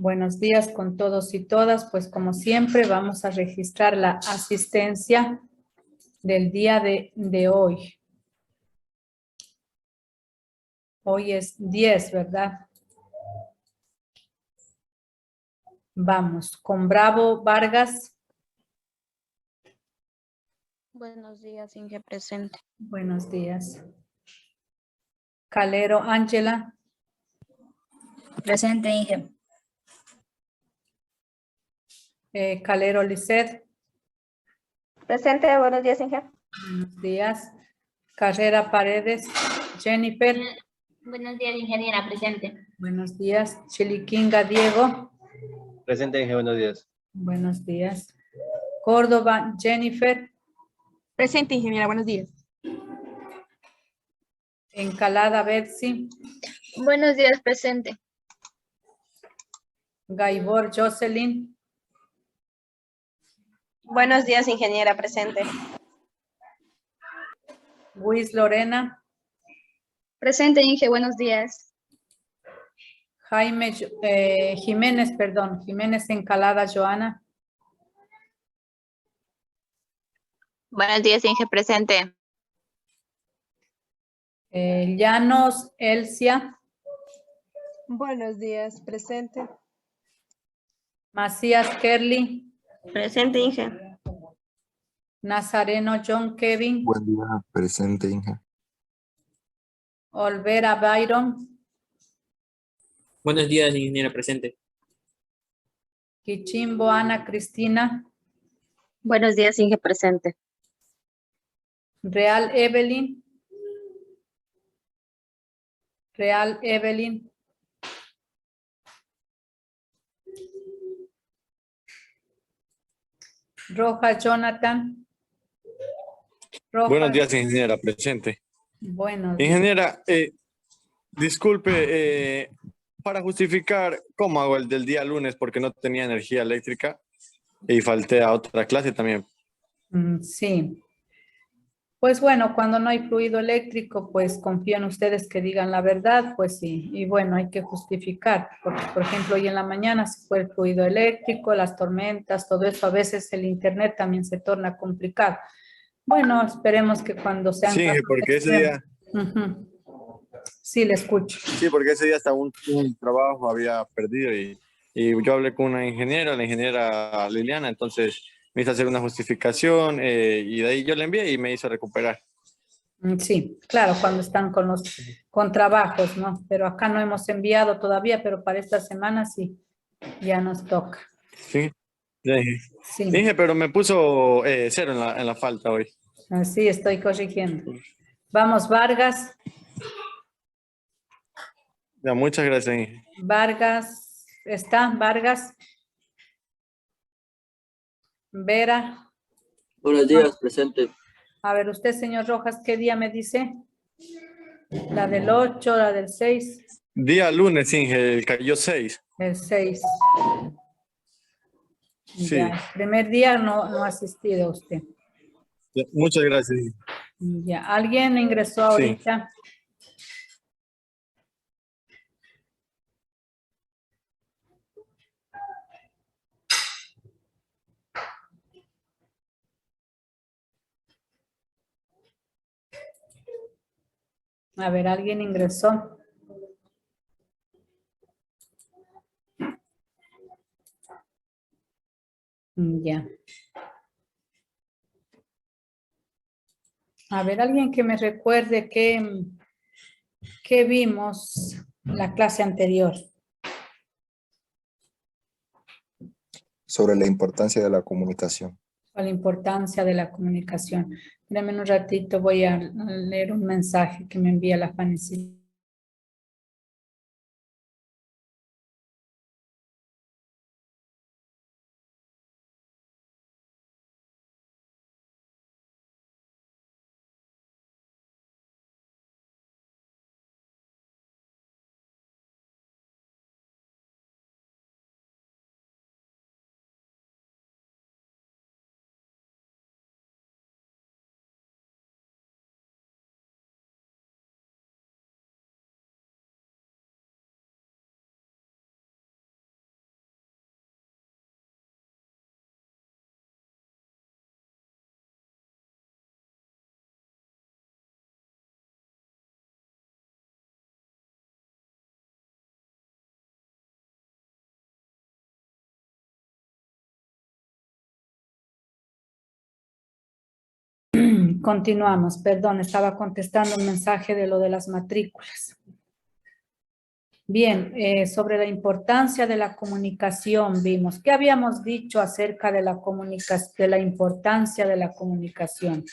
Buenos días con todos y todas. Pues como siempre vamos a registrar la asistencia del día de hoy. Hoy es 10, ¿verdad? Vamos, con Bravo Vargas. Buenos días, Inge, presente. Buenos días. Calero Ángela. Presente, Inge. Calero Lisset. Presente, buenos días, Inge. Buenos días. Carrera Paredes. Jennifer. Buenos días, ingeniera, presente. Buenos días. Chiliquinga Diego. Presente, Inge, buenos días. Buenos días. Córdoba Jennifer. Presente, ingeniera, buenos días. Encalada Betsy. Buenos días, presente. Gaibor Jocelyn. Buenos días, ingeniera, presente. Luis Lorena. Presente, Inge, buenos días. Jiménez Encalada Joana. Buenos días, Inge, presente. Llanos Elcia. Buenos días, presente. Macías Kerly. Presente, Inge. Nazareno John Kevin. Buen día, presente, Inge. Olvera Byron. Buenos días, ingeniera, presente. Quichimbo Ana Cristina. Buenos días, Inge, presente. Real Evelyn. Real Evelyn. Roja Jonathan. Roja. Buenos días, ingeniera, presente. Buenos días. Ingeniera, disculpe, para justificar cómo hago el del día lunes porque no tenía energía eléctrica y falté a otra clase también. Sí. Pues bueno, cuando no hay fluido eléctrico, pues confío en ustedes que digan la verdad, pues sí. Y bueno, hay que justificar, porque por ejemplo hoy en la mañana se fue el fluido eléctrico, las tormentas, todo eso, a veces el internet también se torna complicado. Bueno, esperemos que cuando sean... Sí, porque ese día... Sí, le escucho. Sí, porque ese día hasta un trabajo había perdido y yo hablé con una ingeniera, la ingeniera Liliana, entonces me hizo hacer una justificación y de ahí yo le envié y me hizo recuperar. Sí, claro, cuando están con trabajos, ¿no? Pero acá no hemos enviado todavía, pero para esta semana sí, ya nos toca. Sí, sí. Dije, pero me puso 0 en la falta hoy. Sí, estoy corrigiendo. Vamos, Vargas. Ya, muchas gracias, Inge. Vargas, ¿está? Vargas. Vera. Buenos días, presente. A ver, usted, señor Rojas, ¿qué día me dice? La del 8, la del 6. Día lunes, Inge, cayó 6. El 6. Sí. Ya, el primer día no ha asistido usted. Muchas gracias, Inge. Ya, ¿alguien ingresó ahorita? Sí. A ver, ¿alguien ingresó? Ya. A ver, alguien que me recuerde qué vimos la clase anterior. Sobre la importancia de la comunicación. La importancia de la comunicación. Dame un ratito, voy a leer un mensaje que me envía la Fanny. Continuamos, perdón, estaba contestando un mensaje de lo de las matrículas. Bien, sobre la importancia de la comunicación vimos. ¿Qué habíamos dicho acerca de la comunicación, de la importancia de la comunicación?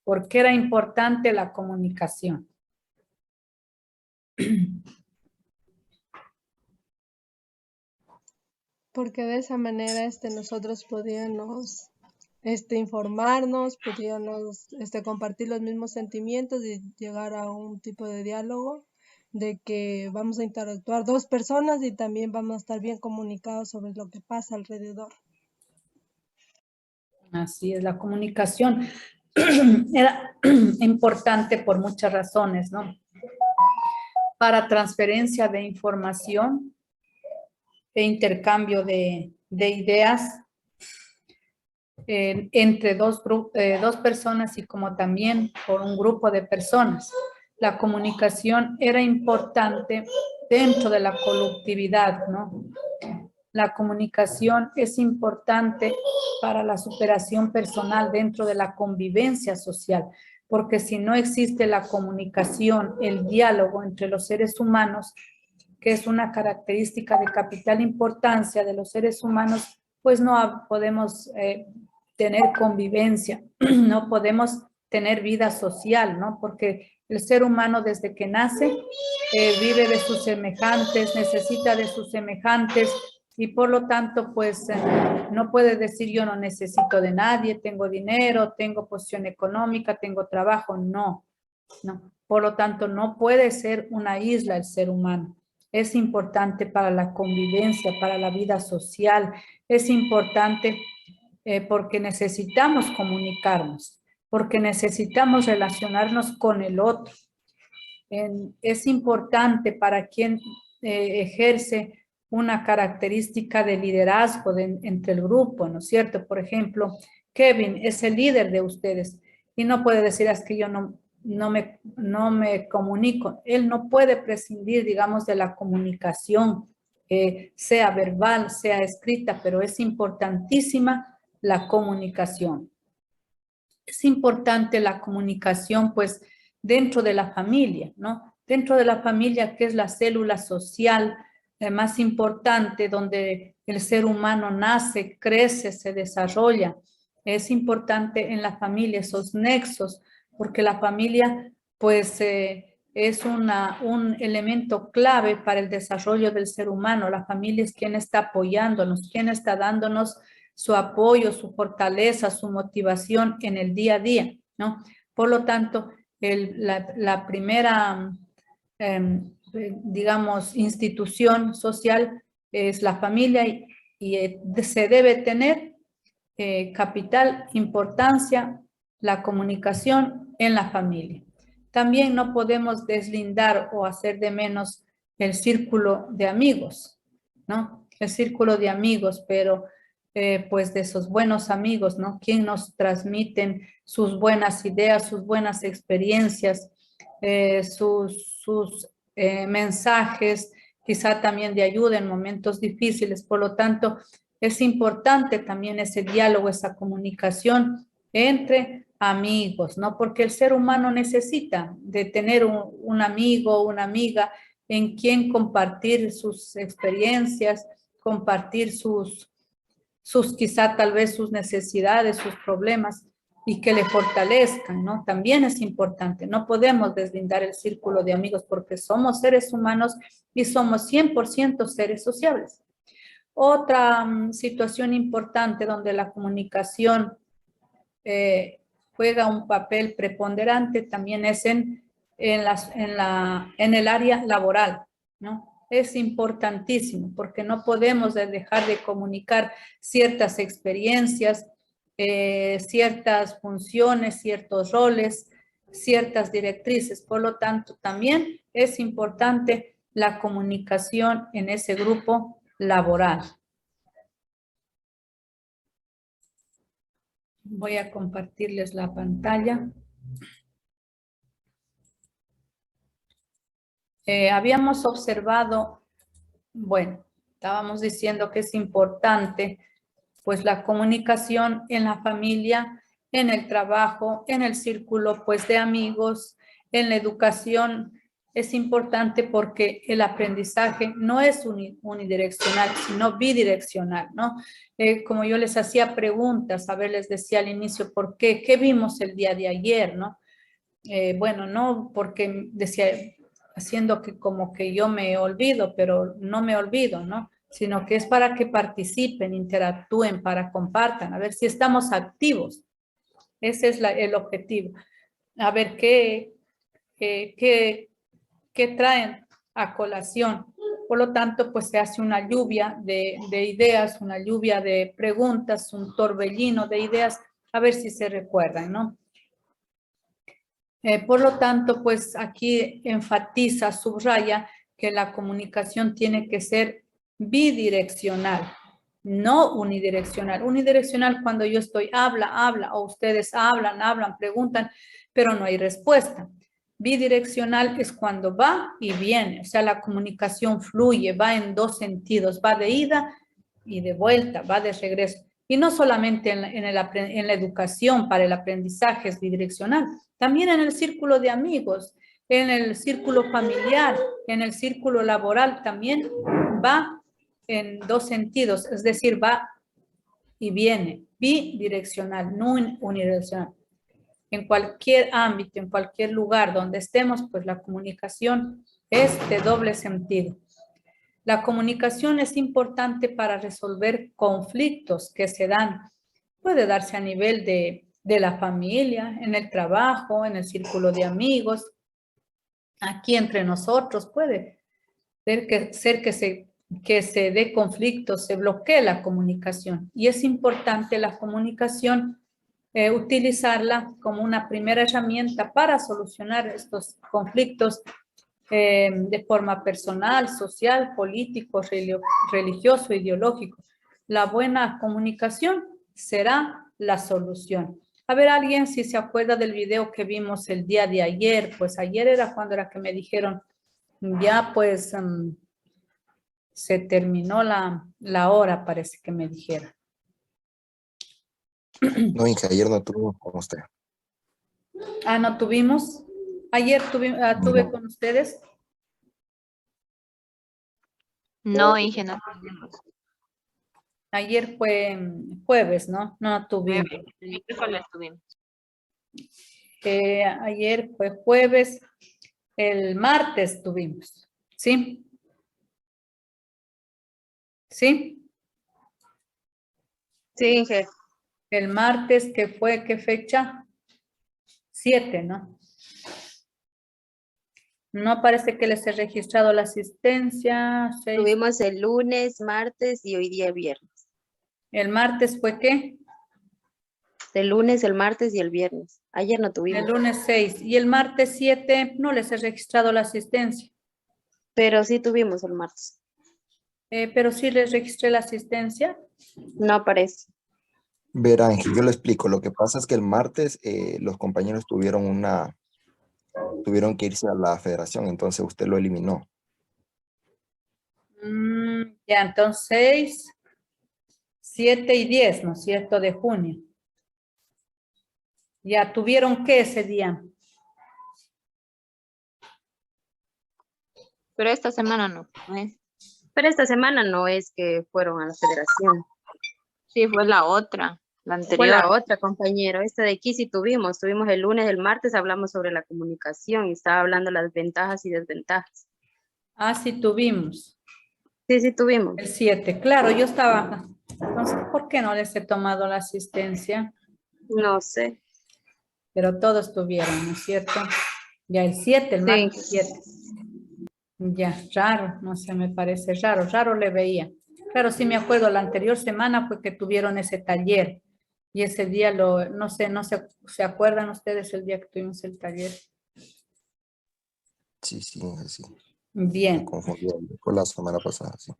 ¿Por qué era importante la comunicación? Porque de esa manera nosotros podíamos informarnos, podíamos compartir los mismos sentimientos y llegar a un tipo de diálogo de que vamos a interactuar dos personas y también vamos a estar bien comunicados sobre lo que pasa alrededor. Así es, la comunicación era importante por muchas razones, ¿no? Para transferencia de información e intercambio de ideas entre dos personas y como también por un grupo de personas. La comunicación era importante dentro de la colectividad, ¿no? La comunicación es importante para la superación personal dentro de la convivencia social, porque si no existe la comunicación, el diálogo entre los seres humanos, que es una característica de capital importancia de los seres humanos, pues no podemos tener convivencia, no podemos tener vida social, ¿no? Porque el ser humano desde que nace vive de sus semejantes, necesita de sus semejantes y por lo tanto pues no puede decir yo no necesito de nadie, tengo dinero, tengo posición económica, tengo trabajo, no. Por lo tanto no puede ser una isla el ser humano. Es importante para la convivencia, para la vida social, es importante porque necesitamos comunicarnos, porque necesitamos relacionarnos con el otro. Es importante para quien ejerce una característica de liderazgo entre el grupo, ¿no es cierto? Por ejemplo, Kevin es el líder de ustedes y no puede decir es que yo no me comunico. Él no puede prescindir, digamos, de la comunicación, sea verbal, sea escrita, pero es importantísima la comunicación. Es importante la comunicación, pues, dentro de la familia, ¿no? Dentro de la familia, que es la célula social más importante, donde el ser humano nace, crece, se desarrolla. Es importante en la familia esos nexos, porque la familia, pues, es un elemento clave para el desarrollo del ser humano. La familia es quien está apoyándonos, quien está dándonos su apoyo, su fortaleza, su motivación en el día a día, ¿no? Por lo tanto, la primera, digamos, institución social es la familia y se debe tener capital importancia la comunicación en la familia. También no podemos deslindar o hacer de menos el círculo de amigos, ¿no? El círculo de amigos, pero pues de esos buenos amigos, ¿no? Quien nos transmiten sus buenas ideas, sus buenas experiencias, sus mensajes, quizá también de ayuda en momentos difíciles. Por lo tanto, es importante también ese diálogo, esa comunicación entre amigos, ¿no? Porque el ser humano necesita de tener un amigo, una amiga en quien compartir sus experiencias, compartir sus quizá tal vez sus necesidades, sus problemas y que le fortalezcan, ¿no? También es importante. No podemos deslindar el círculo de amigos porque somos seres humanos y somos 100% seres sociables. Otra situación importante donde la comunicación juega un papel preponderante también es en el área laboral, ¿no? Es importantísimo porque no podemos dejar de comunicar ciertas experiencias, ciertas funciones, ciertos roles, ciertas directrices. Por lo tanto, también es importante la comunicación en ese grupo laboral. Voy a compartirles la pantalla. Habíamos observado Bueno, estábamos diciendo que es importante pues la comunicación en la familia, en el trabajo, en el círculo pues de amigos, en la educación. Es importante porque el aprendizaje no es unidireccional, sino bidireccional, ¿no? Como yo les hacía preguntas, a ver, les decía al inicio, ¿por qué? ¿Qué vimos el día de ayer, no? Bueno, no porque decía, haciendo que como que yo me olvido, pero no me olvido, ¿no? Sino que es para que participen, interactúen, para compartan, a ver si estamos activos. Ese es el objetivo. A ver qué traen a colación. Por lo tanto, pues se hace una lluvia de ideas, una lluvia de preguntas, un torbellino de ideas, a ver si se recuerdan, ¿no? Por lo tanto, pues aquí enfatiza, subraya que la comunicación tiene que ser bidireccional, no unidireccional. Unidireccional cuando yo estoy habla, o ustedes hablan, preguntan, pero no hay respuesta. Bidireccional es cuando va y viene, o sea, la comunicación fluye, va en dos sentidos, va de ida y de vuelta, va de regreso. Y no solamente en la educación para el aprendizaje es bidireccional, también en el círculo de amigos, en el círculo familiar, en el círculo laboral también va en dos sentidos, es decir, va y viene, bidireccional, no unidireccional. En cualquier ámbito, en cualquier lugar donde estemos, pues la comunicación es de doble sentido. La comunicación es importante para resolver conflictos que se dan. Puede darse a nivel de la familia, en el trabajo, en el círculo de amigos, aquí entre nosotros. Puede ser que se dé conflictos, se bloquee la comunicación. Y es importante la comunicación, utilizarla como una primera herramienta para solucionar estos conflictos de forma personal, social, político, religioso, ideológico. La buena comunicación será la solución. A ver, alguien si se acuerda del video que vimos el día de ayer, pues ayer era cuando era que me dijeron, ya pues se terminó la hora, parece que me dijeron. No, Inge, ayer no tuvimos con usted. Ah, ¿no tuvimos? Ayer tuve No. con ustedes. No, Inge, no. Ayer fue jueves, ¿no? No tuvimos. El miércoles tuvimos. Ayer fue jueves, el martes tuvimos, ¿sí? ¿Sí? Sí, Inge. El martes, ¿qué fue? ¿Qué fecha? 7, ¿no? No parece que les he registrado la asistencia. 6. Tuvimos el lunes, martes y hoy día viernes. ¿El martes fue qué? El lunes, el martes y el viernes. Ayer no tuvimos. El lunes 6. Y el martes 7 no les he registrado la asistencia. Pero sí tuvimos el martes. Pero sí les registré la asistencia. No aparece. Verá, Ángel, yo le explico. Lo que pasa es que el martes los compañeros tuvieron que irse a la federación, entonces usted lo eliminó. Ya, entonces 6, 7 y 10, ¿no es cierto? De junio. Ya, ¿tuvieron qué ese día? Pero esta semana no. Pero esta semana no es que fueron a la federación. Sí, fue la otra, la anterior. Fue la otra, compañero. Esta de aquí sí tuvimos. Tuvimos el lunes, el martes, hablamos sobre la comunicación y estaba hablando las ventajas y desventajas. Ah, sí tuvimos. Sí, sí tuvimos. El 7, claro, yo estaba. Entonces, ¿por qué no les he tomado la asistencia? No sé. Pero todos tuvieron, ¿no es cierto? Ya el 7, el martes 7. Ya, raro, no sé, me parece raro le veía. Claro, sí me acuerdo, la anterior semana fue que tuvieron ese taller y ese día no sé, ¿se acuerdan ustedes el día que tuvimos el taller? Sí, sí. Bien. Me confundí, fue la semana pasada, sí.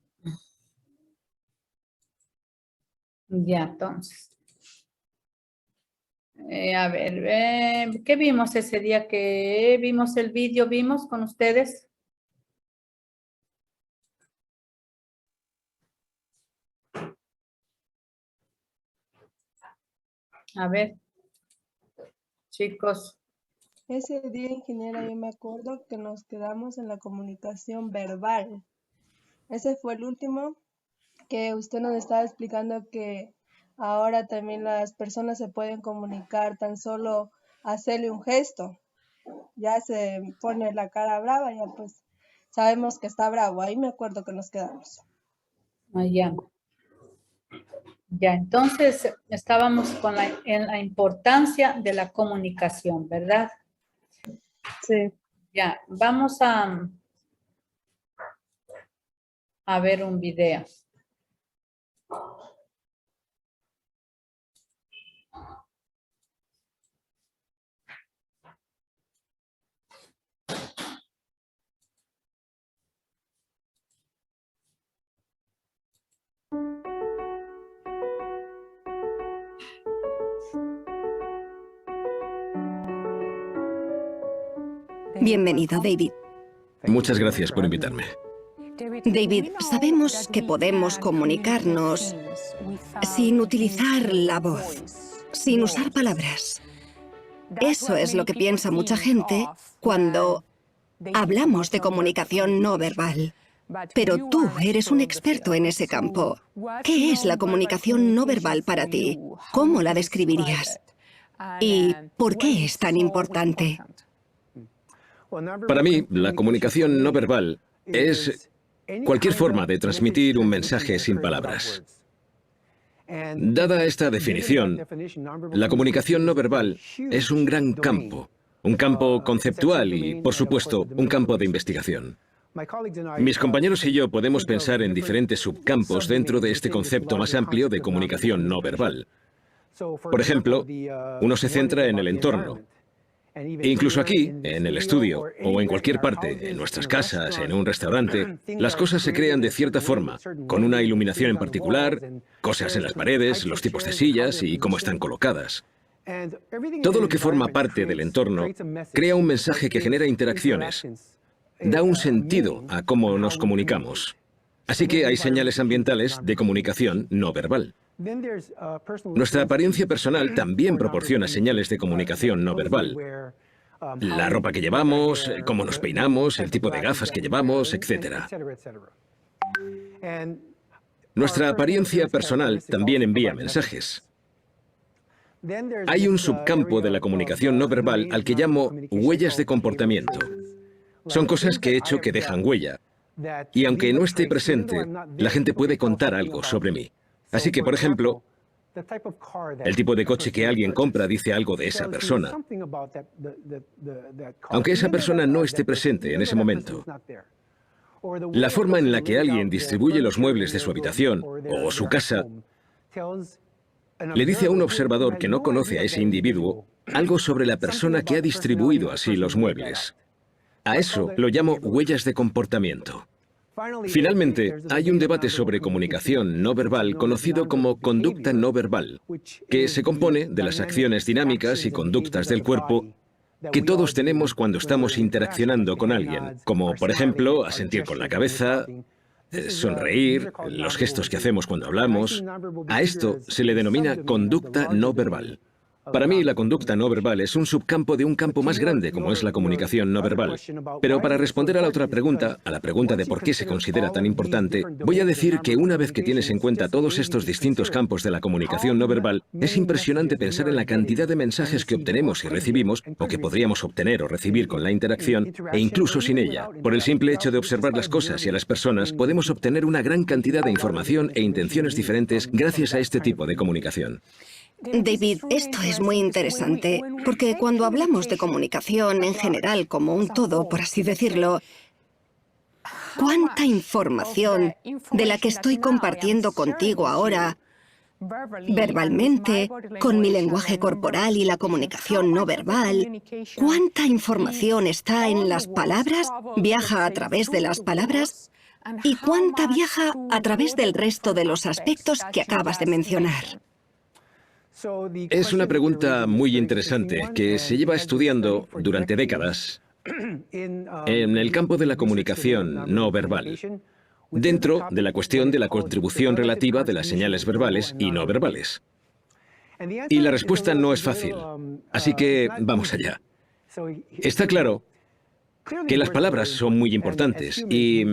Ya, entonces. A ver, ¿qué vimos ese día que vimos el vídeo? ¿Vimos con ustedes? A ver, chicos. Ese día, ingeniera, yo me acuerdo que nos quedamos en la comunicación verbal. Ese fue el último que usted nos estaba explicando que ahora también las personas se pueden comunicar tan solo hacerle un gesto. Ya se pone la cara brava, ya pues sabemos que está bravo. Ahí me acuerdo que nos quedamos. Ya. Ya, entonces estábamos en la importancia de la comunicación, ¿verdad? Sí. Ya, vamos a ver un video. Bienvenido, David. Muchas gracias por invitarme. David, sabemos que podemos comunicarnos sin utilizar la voz, sin usar palabras. Eso es lo que piensa mucha gente cuando hablamos de comunicación no verbal. Pero tú eres un experto en ese campo. ¿Qué es la comunicación no verbal para ti? ¿Cómo la describirías? ¿Y por qué es tan importante? Para mí, la comunicación no verbal es cualquier forma de transmitir un mensaje sin palabras. Dada esta definición, la comunicación no verbal es un gran campo, un campo conceptual y, por supuesto, un campo de investigación. Mis compañeros y yo podemos pensar en diferentes subcampos dentro de este concepto más amplio de comunicación no verbal. Por ejemplo, uno se centra en el entorno. E incluso aquí, en el estudio, o en cualquier parte, en nuestras casas, en un restaurante, las cosas se crean de cierta forma, con una iluminación en particular, cosas en las paredes, los tipos de sillas y cómo están colocadas. Todo lo que forma parte del entorno crea un mensaje que genera interacciones, da un sentido a cómo nos comunicamos. Así que hay señales ambientales de comunicación no verbal. Nuestra apariencia personal también proporciona señales de comunicación no verbal. La ropa que llevamos, cómo nos peinamos, el tipo de gafas que llevamos, etc. Nuestra apariencia personal también envía mensajes. Hay un subcampo de la comunicación no verbal al que llamo huellas de comportamiento. Son cosas que he hecho que dejan huella. Y aunque no esté presente, la gente puede contar algo sobre mí. Así que, por ejemplo, el tipo de coche que alguien compra dice algo de esa persona, aunque esa persona no esté presente en ese momento. La forma en la que alguien distribuye los muebles de su habitación o su casa le dice a un observador que no conoce a ese individuo algo sobre la persona que ha distribuido así los muebles. A eso lo llamo huellas de comportamiento. Finalmente, hay un debate sobre comunicación no verbal conocido como conducta no verbal, que se compone de las acciones dinámicas y conductas del cuerpo que todos tenemos cuando estamos interaccionando con alguien, como por ejemplo asentir con la cabeza, sonreír, los gestos que hacemos cuando hablamos. A esto se le denomina conducta no verbal. Para mí, la conducta no verbal es un subcampo de un campo más grande, como es la comunicación no verbal. Pero para responder a la otra pregunta, a la pregunta de por qué se considera tan importante, voy a decir que una vez que tienes en cuenta todos estos distintos campos de la comunicación no verbal, es impresionante pensar en la cantidad de mensajes que obtenemos y recibimos, o que podríamos obtener o recibir con la interacción, e incluso sin ella. Por el simple hecho de observar las cosas y a las personas, podemos obtener una gran cantidad de información e intenciones diferentes gracias a este tipo de comunicación. David, esto es muy interesante, porque cuando hablamos de comunicación en general como un todo, por así decirlo, ¿cuánta información de la que estoy compartiendo contigo ahora, verbalmente, con mi lenguaje corporal y la comunicación no verbal, cuánta información está en las palabras, viaja a través de las palabras, y cuánta viaja a través del resto de los aspectos que acabas de mencionar? Es una pregunta muy interesante que se lleva estudiando durante décadas en el campo de la comunicación no verbal, dentro de la cuestión de la contribución relativa de las señales verbales y no verbales. Y la respuesta no es fácil. Así que vamos allá. Está claro que las palabras son muy importantes y,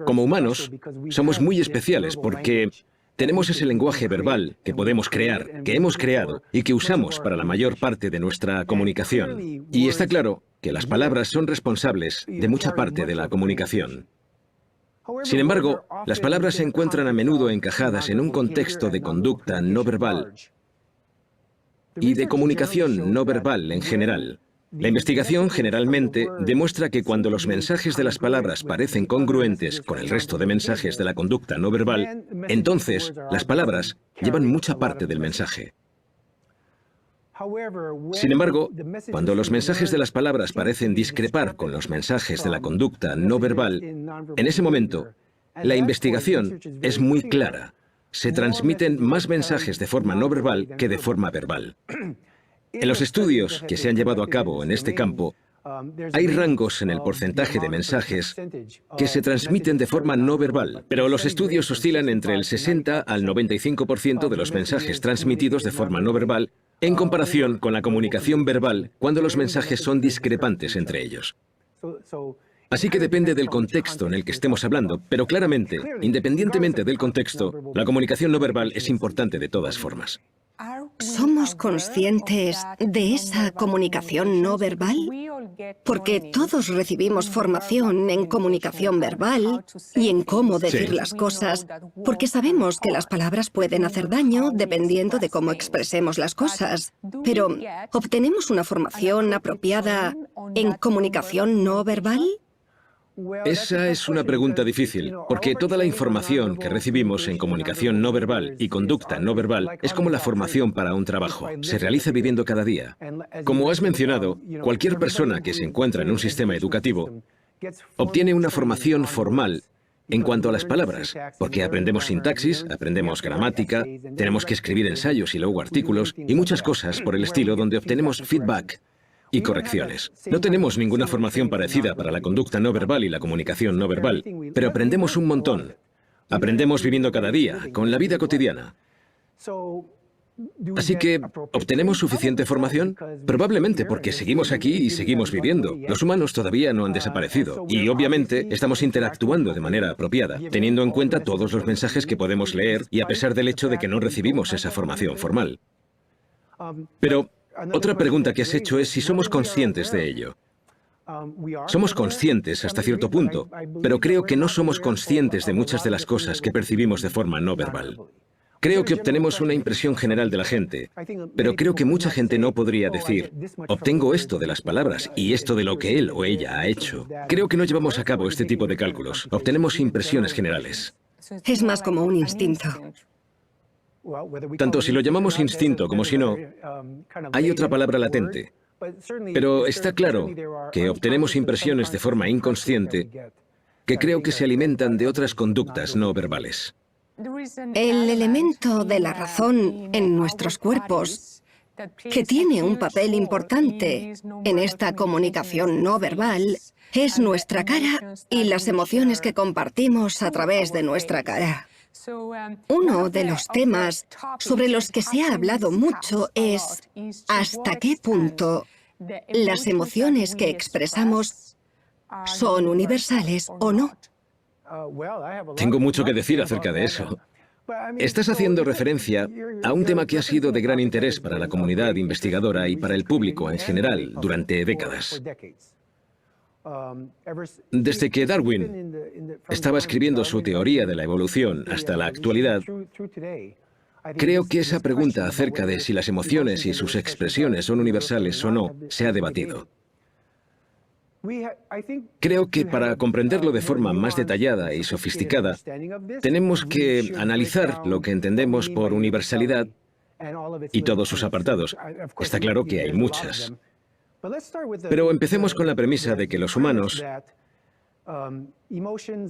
como humanos, somos muy especiales porque tenemos ese lenguaje verbal que podemos crear, que hemos creado y que usamos para la mayor parte de nuestra comunicación. Y está claro que las palabras son responsables de mucha parte de la comunicación. Sin embargo, las palabras se encuentran a menudo encajadas en un contexto de conducta no verbal y de comunicación no verbal en general. La investigación generalmente demuestra que cuando los mensajes de las palabras parecen congruentes con el resto de mensajes de la conducta no verbal, entonces las palabras llevan mucha parte del mensaje. Sin embargo, cuando los mensajes de las palabras parecen discrepar con los mensajes de la conducta no verbal, en ese momento, la investigación es muy clara. Se transmiten más mensajes de forma no verbal que de forma verbal. En los estudios que se han llevado a cabo en este campo, hay rangos en el porcentaje de mensajes que se transmiten de forma no verbal, pero los estudios oscilan entre el 60 al 95% de los mensajes transmitidos de forma no verbal en comparación con la comunicación verbal cuando los mensajes son discrepantes entre ellos. Así que depende del contexto en el que estemos hablando, pero claramente, independientemente del contexto, la comunicación no verbal es importante de todas formas. ¿Somos conscientes de esa comunicación no verbal? Porque todos recibimos formación en comunicación verbal y en cómo decir las cosas, porque sabemos que las palabras pueden hacer daño dependiendo de cómo expresemos las cosas. Pero, ¿obtenemos una formación apropiada en comunicación no verbal? Esa es una pregunta difícil, porque toda la información que recibimos en comunicación no verbal y conducta no verbal es como la formación para un trabajo. Se realiza viviendo cada día. Como has mencionado, cualquier persona que se encuentra en un sistema educativo obtiene una formación formal en cuanto a las palabras, porque aprendemos sintaxis, aprendemos gramática, tenemos que escribir ensayos y luego artículos y muchas cosas por el estilo donde obtenemos feedback y correcciones. No tenemos ninguna formación parecida para la conducta no verbal y la comunicación no verbal, pero aprendemos un montón. Aprendemos viviendo cada día, con la vida cotidiana. Así que, ¿obtenemos suficiente formación? Probablemente porque seguimos aquí y seguimos viviendo. Los humanos todavía no han desaparecido y, obviamente, estamos interactuando de manera apropiada, teniendo en cuenta todos los mensajes que podemos leer y a pesar del hecho de que no recibimos esa formación formal. Pero otra pregunta que has hecho es si somos conscientes de ello. Somos conscientes hasta cierto punto, pero creo que no somos conscientes de muchas de las cosas que percibimos de forma no verbal. Creo que obtenemos una impresión general de la gente, pero creo que mucha gente no podría decir, obtengo esto de las palabras y esto de lo que él o ella ha hecho. Creo que no llevamos a cabo este tipo de cálculos. Obtenemos impresiones generales. Es más como un instinto. Tanto si lo llamamos instinto como si no, hay otra palabra latente. Pero está claro que obtenemos impresiones de forma inconsciente que creo que se alimentan de otras conductas no verbales. El elemento de la razón en nuestros cuerpos, que tiene un papel importante en esta comunicación no verbal, es nuestra cara y las emociones que compartimos a través de nuestra cara. Uno de los temas sobre los que se ha hablado mucho es hasta qué punto las emociones que expresamos son universales o no. Tengo mucho que decir acerca de eso. Estás haciendo referencia a un tema que ha sido de gran interés para la comunidad investigadora y para el público en general durante décadas. Desde que Darwin estaba escribiendo su teoría de la evolución hasta la actualidad, creo que esa pregunta acerca de si las emociones y sus expresiones son universales o no se ha debatido. Creo que para comprenderlo de forma más detallada y sofisticada, tenemos que analizar lo que entendemos por universalidad y todos sus apartados. Está claro que hay muchas. Pero empecemos con la premisa de que los humanos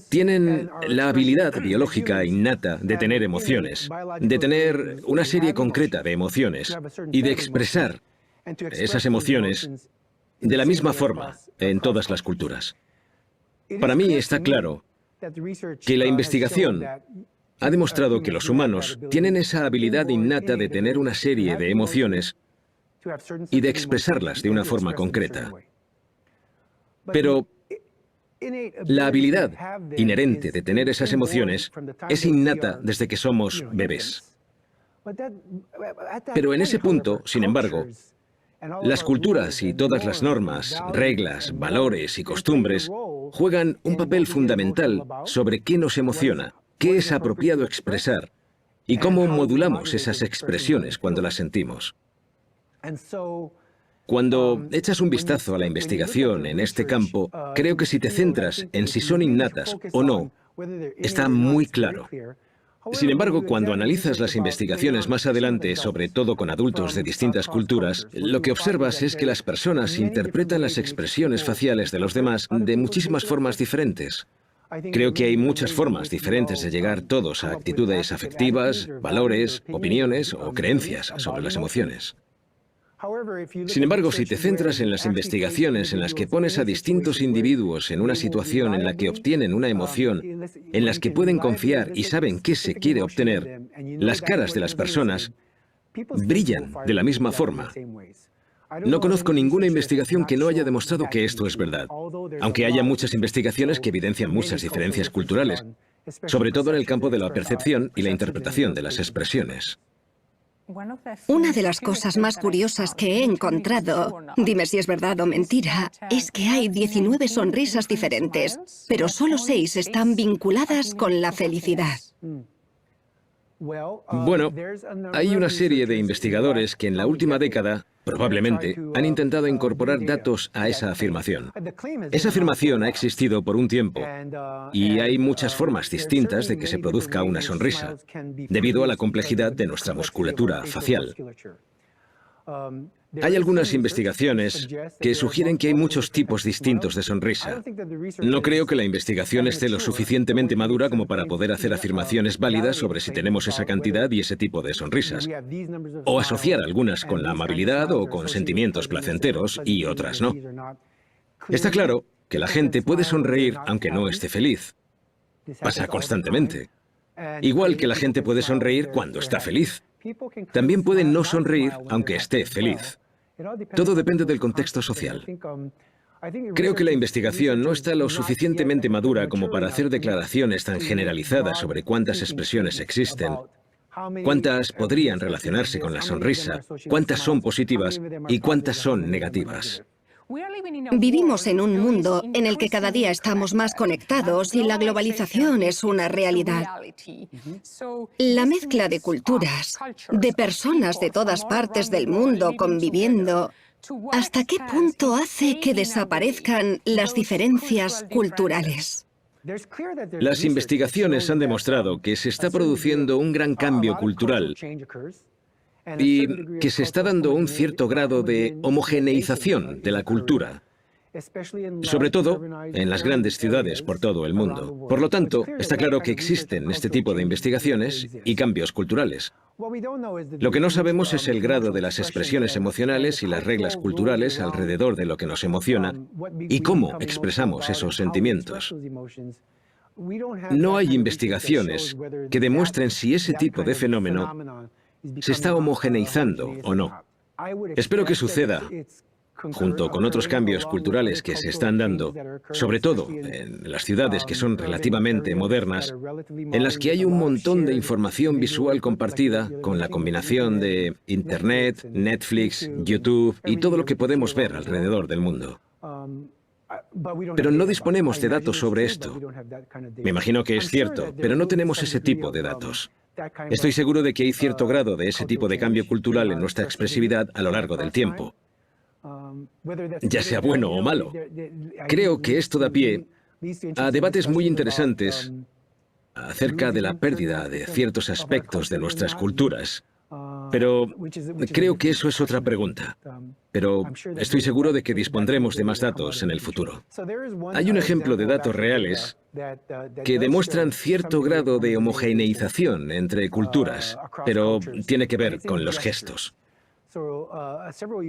tienen la habilidad biológica innata de tener emociones, de tener una serie concreta de emociones y de expresar esas emociones de la misma forma en todas las culturas. Para mí está claro que la investigación ha demostrado que los humanos tienen esa habilidad innata de tener una serie de emociones y de expresarlas de una forma concreta. Pero la habilidad inherente de tener esas emociones es innata desde que somos bebés. Pero en ese punto, sin embargo, las culturas y todas las normas, reglas, valores y costumbres juegan un papel fundamental sobre qué nos emociona, qué es apropiado expresar y cómo modulamos esas expresiones cuando las sentimos. Cuando echas un vistazo a la investigación en este campo, creo que si te centras en si son innatas o no, está muy claro. Sin embargo, cuando analizas las investigaciones más adelante, sobre todo con adultos de distintas culturas, lo que observas es que las personas interpretan las expresiones faciales de los demás de muchísimas formas diferentes. Creo que hay muchas formas diferentes de llegar todos a actitudes afectivas, valores, opiniones o creencias sobre las emociones. Sin embargo, si te centras en las investigaciones en las que pones a distintos individuos en una situación en la que obtienen una emoción, en las que pueden confiar y saben qué se quiere obtener, las caras de las personas brillan de la misma forma. No conozco ninguna investigación que no haya demostrado que esto es verdad, aunque haya muchas investigaciones que evidencian muchas diferencias culturales, sobre todo en el campo de la percepción y la interpretación de las expresiones. Una de las cosas más curiosas que he encontrado, dime si es verdad o mentira, es que hay 19 sonrisas diferentes, pero solo 6 están vinculadas con la felicidad. Bueno, hay una serie de investigadores que en la última década, probablemente, han intentado incorporar datos a esa afirmación. Esa afirmación ha existido por un tiempo y hay muchas formas distintas de que se produzca una sonrisa, debido a la complejidad de nuestra musculatura facial. Hay algunas investigaciones que sugieren que hay muchos tipos distintos de sonrisa. No creo que la investigación esté lo suficientemente madura como para poder hacer afirmaciones válidas sobre si tenemos esa cantidad y ese tipo de sonrisas, o asociar algunas con la amabilidad o con sentimientos placenteros y otras no. Está claro que la gente puede sonreír aunque no esté feliz. Pasa constantemente. Igual que la gente puede sonreír cuando está feliz. También puede no sonreír aunque esté feliz. Todo depende del contexto social. Creo que la investigación no está lo suficientemente madura como para hacer declaraciones tan generalizadas sobre cuántas expresiones existen, cuántas podrían relacionarse con la sonrisa, cuántas son positivas y cuántas son negativas. Vivimos en un mundo en el que cada día estamos más conectados y la globalización es una realidad. La mezcla de culturas, de personas de todas partes del mundo conviviendo, ¿hasta qué punto hace que desaparezcan las diferencias culturales? Las investigaciones han demostrado que se está produciendo un gran cambio cultural y que se está dando un cierto grado de homogeneización de la cultura, sobre todo en las grandes ciudades por todo el mundo. Por lo tanto, está claro que existen este tipo de investigaciones y cambios culturales. Lo que no sabemos es el grado de las expresiones emocionales y las reglas culturales alrededor de lo que nos emociona y cómo expresamos esos sentimientos. No hay investigaciones que demuestren si ese tipo de fenómeno se está homogeneizando o no. Espero que suceda, junto con otros cambios culturales que se están dando, sobre todo en las ciudades que son relativamente modernas, en las que hay un montón de información visual compartida con la combinación de Internet, Netflix, YouTube y todo lo que podemos ver alrededor del mundo. Pero no disponemos de datos sobre esto. Me imagino que es cierto, pero no tenemos ese tipo de datos. Estoy seguro de que hay cierto grado de ese tipo de cambio cultural en nuestra expresividad a lo largo del tiempo, ya sea bueno o malo. Creo que esto da pie a debates muy interesantes acerca de la pérdida de ciertos aspectos de nuestras culturas. Pero creo que eso es otra pregunta. Pero estoy seguro de que dispondremos de más datos en el futuro. Hay un ejemplo de datos reales que demuestran cierto grado de homogeneización entre culturas, pero tiene que ver con los gestos.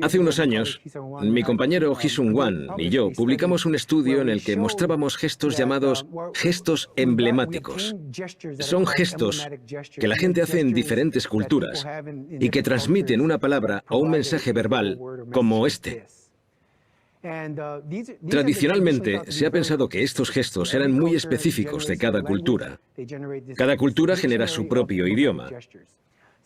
Hace unos años, mi compañero Hee-Sung Hwan y yo publicamos un estudio en el que mostrábamos gestos llamados gestos emblemáticos. Son gestos que la gente hace en diferentes culturas y que transmiten una palabra o un mensaje verbal como este. Tradicionalmente, se ha pensado que estos gestos eran muy específicos de cada cultura. Cada cultura genera su propio idioma.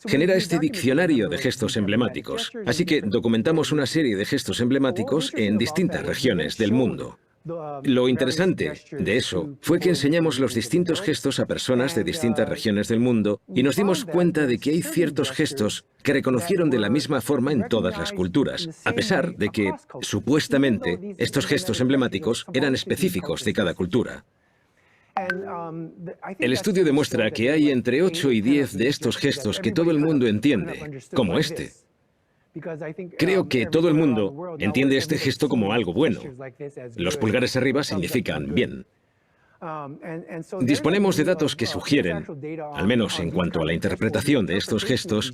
Genera este diccionario de gestos emblemáticos. Así que documentamos una serie de gestos emblemáticos en distintas regiones del mundo. Lo interesante de eso fue que enseñamos los distintos gestos a personas de distintas regiones del mundo y nos dimos cuenta de que hay ciertos gestos que reconocieron de la misma forma en todas las culturas, a pesar de que, supuestamente, estos gestos emblemáticos eran específicos de cada cultura. El estudio demuestra que hay entre 8 y 10 de estos gestos que todo el mundo entiende, como este. Creo que todo el mundo entiende este gesto como algo bueno. Los pulgares arriba significan bien. Disponemos de datos que sugieren, al menos en cuanto a la interpretación de estos gestos,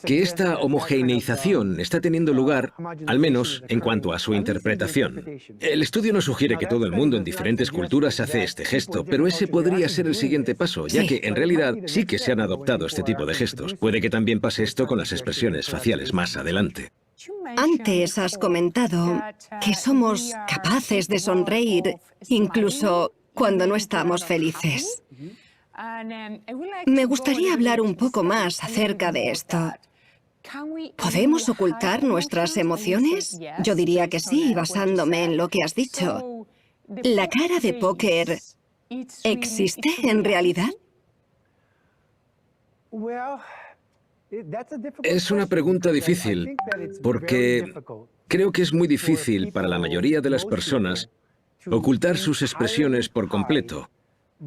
que esta homogeneización está teniendo lugar, al menos en cuanto a su interpretación. El estudio no sugiere que todo el mundo en diferentes culturas hace este gesto, pero ese podría ser el siguiente paso, ya que en realidad sí que se han adoptado este tipo de gestos. Puede que también pase esto con las expresiones faciales más adelante. Antes has comentado que somos capaces de sonreír incluso cuando no estamos felices. Me gustaría hablar un poco más acerca de esto. ¿Podemos ocultar nuestras emociones? Yo diría que sí, basándome en lo que has dicho. ¿La cara de póker existe en realidad? Es una pregunta difícil, porque creo que es muy difícil para la mayoría de las personas ocultar sus expresiones por completo.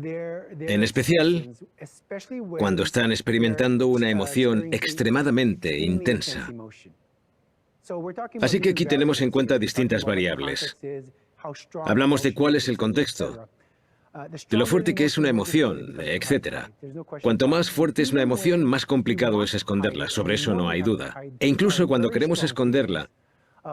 En especial cuando están experimentando una emoción extremadamente intensa. Así que aquí tenemos en cuenta distintas variables. Hablamos de cuál es el contexto, de lo fuerte que es una emoción, etc. Cuanto más fuerte es una emoción, más complicado es esconderla, sobre eso no hay duda. E incluso cuando queremos esconderla,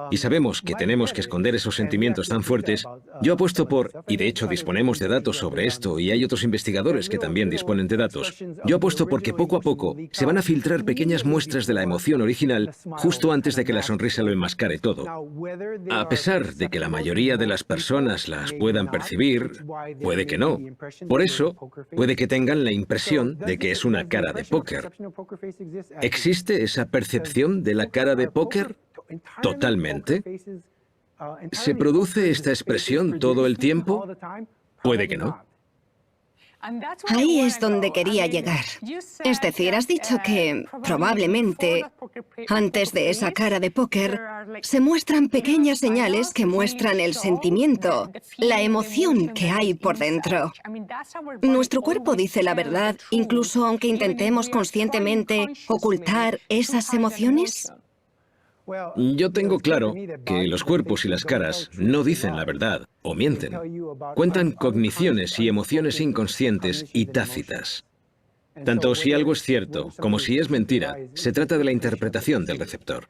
y sabemos que tenemos que esconder esos sentimientos tan fuertes, yo apuesto por, y de hecho disponemos de datos sobre esto, y hay otros investigadores que también disponen de datos, yo apuesto por que poco a poco se van a filtrar pequeñas muestras de la emoción original justo antes de que la sonrisa lo enmascare todo. A pesar de que la mayoría de las personas las puedan percibir, puede que no. Por eso, puede que tengan la impresión de que es una cara de póker. ¿Existe esa percepción de la cara de póker? ¿Totalmente? ¿Se produce esta expresión todo el tiempo? Puede que no. Ahí es donde quería llegar. Es decir, has dicho que probablemente antes de esa cara de póker se muestran pequeñas señales que muestran el sentimiento, la emoción que hay por dentro. ¿Nuestro cuerpo dice la verdad incluso aunque intentemos conscientemente ocultar esas emociones? Yo tengo claro que los cuerpos y las caras no dicen la verdad o mienten. Cuentan cogniciones y emociones inconscientes y tácitas. Tanto si algo es cierto como si es mentira, se trata de la interpretación del receptor.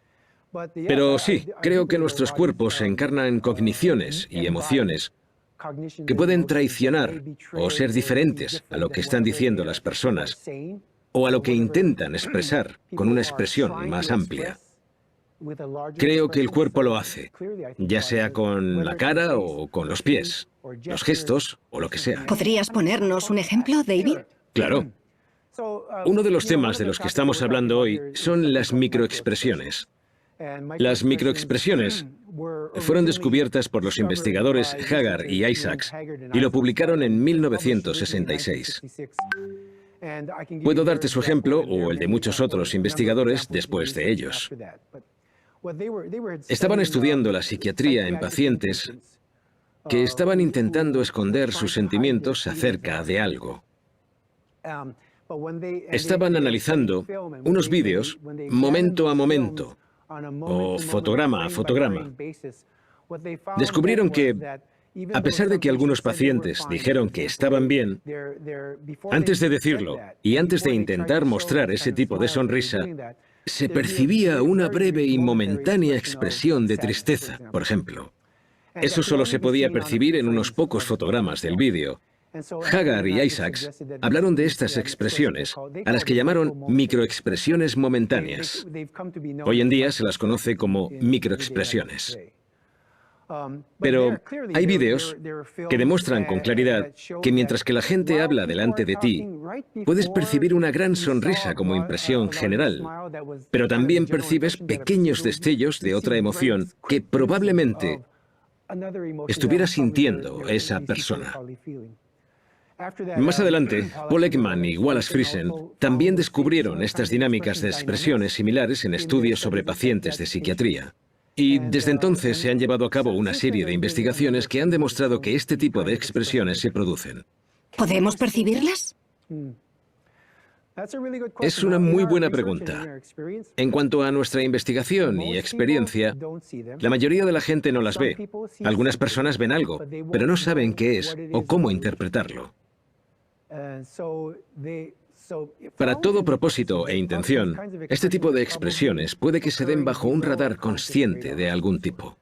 Pero sí, creo que nuestros cuerpos encarnan cogniciones y emociones que pueden traicionar o ser diferentes a lo que están diciendo las personas o a lo que intentan expresar con una expresión más amplia. Creo que el cuerpo lo hace, ya sea con la cara o con los pies, los gestos o lo que sea. ¿Podrías ponernos un ejemplo, David? Claro. Uno de los temas de los que estamos hablando hoy son las microexpresiones. Las microexpresiones fueron descubiertas por los investigadores Haggard y Isaacs y lo publicaron en 1966. Puedo darte su ejemplo o el de muchos otros investigadores después de ellos. Estaban estudiando la psiquiatría en pacientes que estaban intentando esconder sus sentimientos acerca de algo. Estaban analizando unos vídeos momento a momento o fotograma a fotograma. Descubrieron que, a pesar de que algunos pacientes dijeron que estaban bien, antes de decirlo y antes de intentar mostrar ese tipo de sonrisa, se percibía una breve y momentánea expresión de tristeza, por ejemplo. Eso solo se podía percibir en unos pocos fotogramas del vídeo. Hagar y Isaacs hablaron de estas expresiones, a las que llamaron microexpresiones momentáneas. Hoy en día se las conoce como microexpresiones. Pero hay vídeos que demuestran con claridad que mientras que la gente habla delante de ti, puedes percibir una gran sonrisa como impresión general, pero también percibes pequeños destellos de otra emoción que probablemente estuviera sintiendo esa persona. Más adelante, Paul Ekman y Wallace Friesen también descubrieron estas dinámicas de expresiones similares en estudios sobre pacientes de psiquiatría. Y desde entonces se han llevado a cabo una serie de investigaciones que han demostrado que este tipo de expresiones se producen. ¿Podemos percibirlas? Es una muy buena pregunta. En cuanto a nuestra investigación y experiencia, la mayoría de la gente no las ve. Algunas personas ven algo, pero no saben qué es o cómo interpretarlo. Para todo propósito e intención, este tipo de expresiones puede que se den bajo un radar consciente de algún tipo.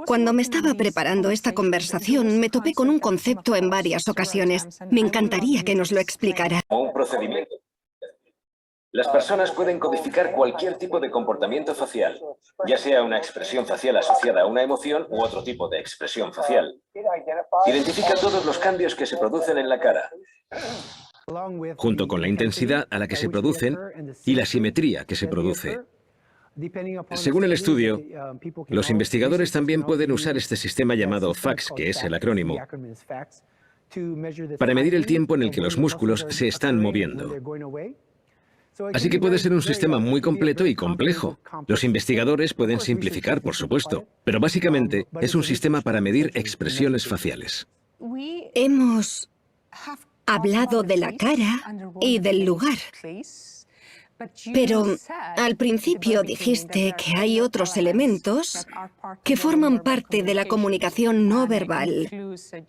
Cuando me estaba preparando esta conversación, me topé con un concepto en varias ocasiones. Me encantaría que nos lo explicara. Un procedimiento. Las personas pueden codificar cualquier tipo de comportamiento facial, ya sea una expresión facial asociada a una emoción u otro tipo de expresión facial. Identifica todos los cambios que se producen en la cara, junto con la intensidad a la que se producen y la simetría que se produce. Según el estudio, los investigadores también pueden usar este sistema llamado FACS, que es el acrónimo, para medir el tiempo en el que los músculos se están moviendo. Así que puede ser un sistema muy completo y complejo. Los investigadores pueden simplificar, por supuesto, pero básicamente es un sistema para medir expresiones faciales. Hemos hablado de la cara y del lugar. Pero al principio dijiste que hay otros elementos que forman parte de la comunicación no verbal,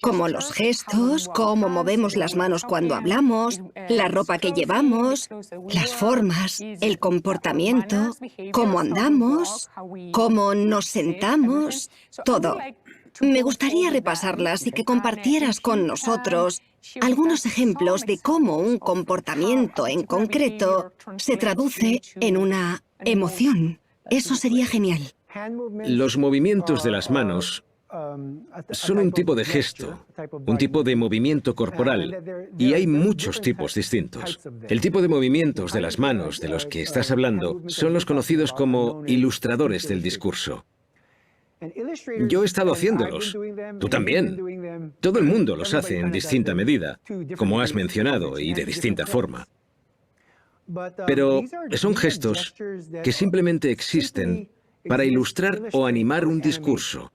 como los gestos, cómo movemos las manos cuando hablamos, la ropa que llevamos, las formas, el comportamiento, cómo andamos, cómo nos sentamos, todo. Me gustaría repasarlas y que compartieras con nosotros algunos ejemplos de cómo un comportamiento en concreto se traduce en una emoción. Eso sería genial. Los movimientos de las manos son un tipo de gesto, un tipo de movimiento corporal, y hay muchos tipos distintos. El tipo de movimientos de las manos de los que estás hablando son los conocidos como ilustradores del discurso. Yo he estado haciéndolos. Tú también. Todo el mundo los hace en distinta medida, como has mencionado, y de distinta forma. Pero son gestos que simplemente existen para ilustrar o animar un discurso.